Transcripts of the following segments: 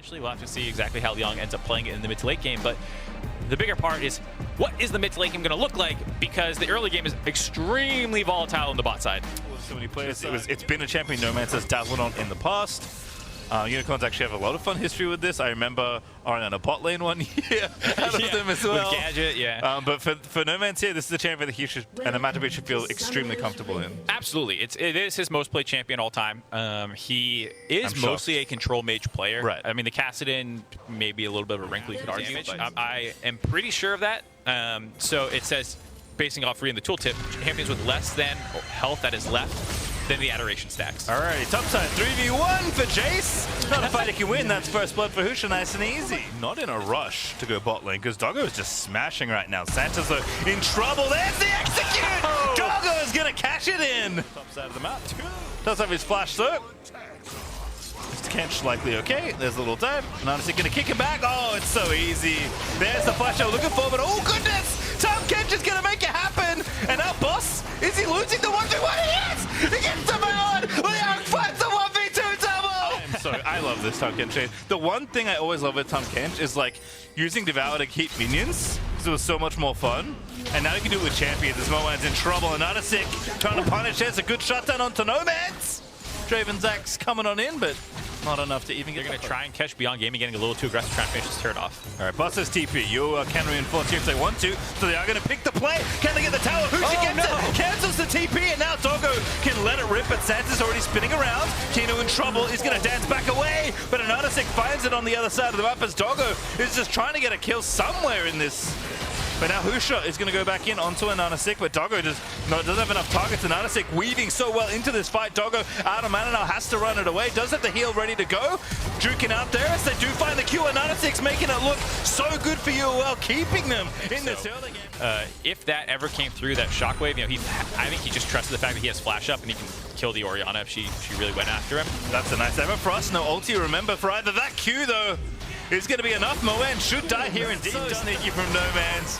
Potentially, we'll have to see exactly how Leong ends up playing it in the mid to late game, but the bigger part is what is the mid to late game going to look like, because the early game is extremely volatile on the bot side. So many players. It's been a champion Nomance has dazzled on in the past. Unicorns actually have a lot of fun history with this. I remember on a bot lane one year out of them as well. With Gadget, yeah. But for Nomance here, this is a champion that he should, and a matchup he should feel extremely comfortable in. Absolutely. It is his most played champion all time. He is mostly a control mage player. Right. I mean, the Kassadin may be a little bit of a wrinkly, could argue, but I am pretty sure of that. So it says, basing off reading the tooltip, champions with less than health that is left than the adoration stacks. Alrighty, topside 3v1 for Jace. Not a fight he can win. That's first blood for Husha, nice and easy. Not in a rush to go bot lane, because Doggo is just smashing right now. Santa's though in trouble. There's the execute! Doggo is gonna cash it in. Top side of the map. Does have his flash though. Mr. Kench likely okay. There's a little time. Nanasik gonna kick him back. Oh, it's so easy. There's the flash I was looking for, but oh goodness! Tom Kench is gonna make it happen. And now boss, is he losing the 1v1? He is! He gets devoured! Leong finds the 1v2 double! I love this Tom Kench trade. The one thing I always love with Tom Kench is like using Devour to keep minions, because it was so much more fun. And now you can do it with champions. This Moan's in trouble. And Nanasik trying to punish. There's a good shutdown onto Nomance. Draven Zack's coming on in, but not enough to even get. They're going to try and catch Beyond Gaming getting a little too aggressive, trying to finish this turret off. All right, Boss's TP. You can reinforce here if they want to, so they are going to pick the play. Can they get the tower? Husha gets it, cancels the TP, and now Doggo can let it rip, but Santa's already spinning around. Kino in trouble. He's going to dance back away, but Nanasik finds it on the other side of the map as Doggo is just trying to get a kill somewhere in this. But now Husha is going to go back in onto a Nanasik, but Doggo doesn't have enough targets. And Nanasik weaving so well into this fight. Doggo out of mana now, has to run it away. Does have the heal ready to go. Juking out there as they do find the Q, and Nanasik's making it look so good for UOL, keeping them in this early game. If that ever came through, that shockwave, you know, I think he just trusted the fact that he has flash up and he can kill the Orianna if she really went after him. That's a nice effort for us. No ulti, remember, for either that Q though. Is going to be enough. Moen should die here indeed. So sneaky from Nomance.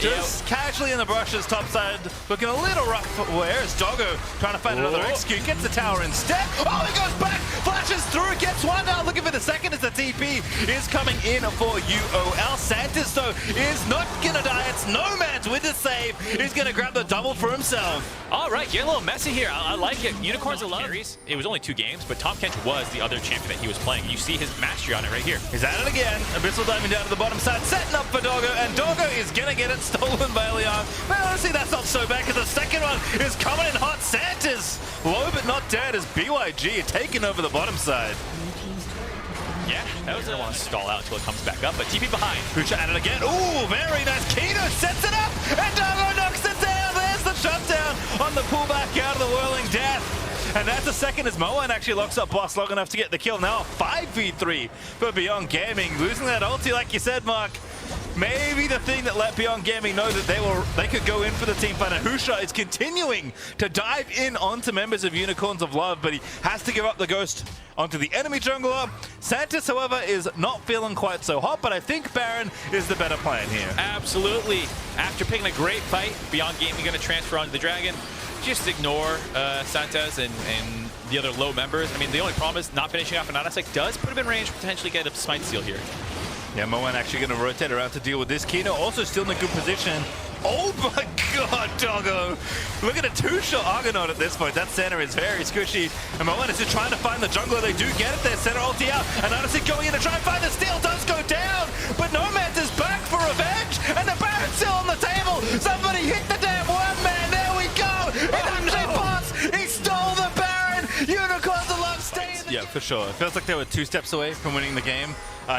Just casually in the brushes, topside, looking a little rough. Where's Doggo trying to find another execute? Gets the tower instead. Oh, he goes back, flashes through, gets one now. Looking for the second as the TP is coming in for UOL. Santos, though, is not going to die. It's Nomance with the save. He's going to grab the double for himself. All right, getting a little messy here. I like it. Unicorns a lot. It was only 2 games, but Tom Kench was the other champion that he was playing. You see his mastery on it right here. He's at it again. Abyssal diving down to the bottom side, setting up for Doggo, and Doggo is going to get it stolen by Leong. But honestly, that's not so bad, because the second one is coming in hot. Santa's low but not dead as BYG taking over the bottom side. Yeah, that was the one to stall out until it comes back up, but TP behind. Husha at it again. Ooh, very nice. Kino sets it up, and Doggo knocks it down. There's the shutdown on the pullback out of the Whirling Death. And that's the second as Moen actually locks up Boss long enough to get the kill. Now 5v3 for Beyond Gaming. Losing that ulti, like you said, Mark. Maybe the thing that let Beyond Gaming know that they could go in for the team fight. And Husha is continuing to dive in onto members of Unicorns of Love, but he has to give up the ghost onto the enemy jungler. Santos, however, is not feeling quite so hot, but I think Baron is the better plan here. Absolutely. After picking a great fight, Beyond Gaming going to transfer onto the Dragon. Just ignore Santos and the other low members. I mean, the only problem is not finishing off an Nanasik does put him in range to potentially get a Smite Seal here. Yeah, Moen actually going to rotate around to deal with this. Kino also still in a good position. Oh my god, Doggo! Look at a 2-shot Argonaut at this point. That center is very squishy. And Moen is just trying to find the jungler. They do get it there. Center ulti out. And Nanasik going in to try and find the steal. Does go down. But Nomance is back for revenge. And the Baron's still on the table. Somebody hit the damn one man. There we go. It actually passed. He stole the Baron. Unicorns of Love stay in the Yeah, for sure. It feels like they were 2 steps away from winning the game.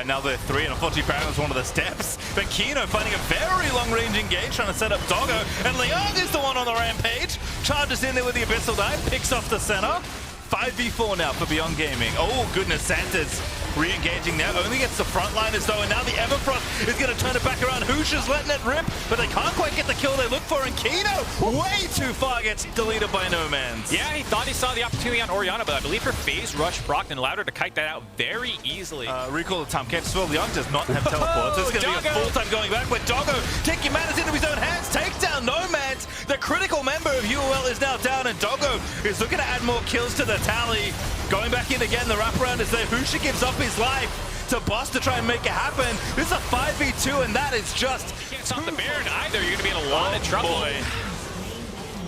Now they're 3, and unfortunately Baron was one of the steps. But Kino finding a very long-range engage, trying to set up Doggo, and Leong is the one on the rampage. Charges in there with the Abyssal Dive, picks off the center. 5v4 now for Beyond Gaming. Oh goodness, Santa's re-engaging now. Only gets the frontliners though, and now the Everfrost is going to turn it back around. Husha's letting it rip, but they can't quite get the kill they look for, and Kino, way too far, gets deleted by Nomance. Yeah, he thought he saw the opportunity on Orianna, but I believe her phase rush procced and allowed her to kite that out very easily. Recall the Tom Kench as well. Leong does not have teleport, so it's going to be a full time going back, but Doggo taking matters into his own hands, takes down Nomance. The critical member of UOL is now down, and Doggo is looking to add more kills to the tally. Going back in again, the wraparound is there. Husha gives up his life. to Boss to try and make it happen. This is a 5v2, and that is just... You can't stop the Baron either. You're going to be in a lot of trouble. Boy.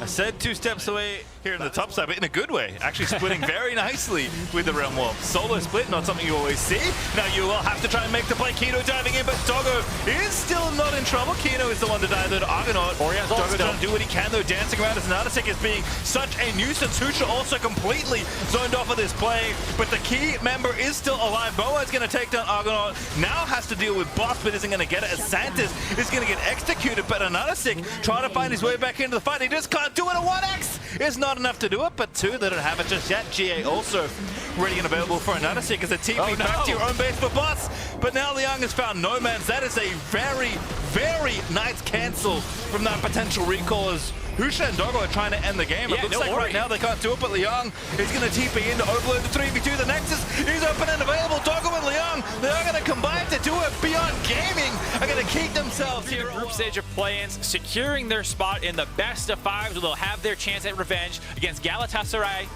I said 2 steps away here in the top side, but in a good way. Actually splitting very nicely with the Realm Warp. Solo split, not something you always see. Now you will have to try and make the play. Kino diving in, but Doggo is still not in trouble. Kino is the one to dive there to Argonaut. Doggo trying to do what he can though, dancing around as Natasek is being such a nuisance. Husha also completely zoned off of this play, but the key member is still alive. Boa is going to take down Argonaut. Now has to deal with Boss, but isn't going to get it as Santis is going to get executed. But Natasek trying to find his way back into the fight. He just can't do it. A 1x is not enough to do it, but 2, they don't have it just yet. GA also ready and available for another Natasek as a TP back to your own base for Boss. But now Liang has found no man's. That is a very, very nice cancel from that potential recall as Husha and Doggo are trying to end the game. Yeah, it looks like right now they can't do it, but Liang is going to TP in to overload the 3v2. The Nexus is open and available. Doggo and Liang, they are going to combine to do it. Beyond Gaming are going to keep themselves here. Group stage of play-ins, securing their spot in the best of 5s, where they'll have their chance at revenge against Galatasaray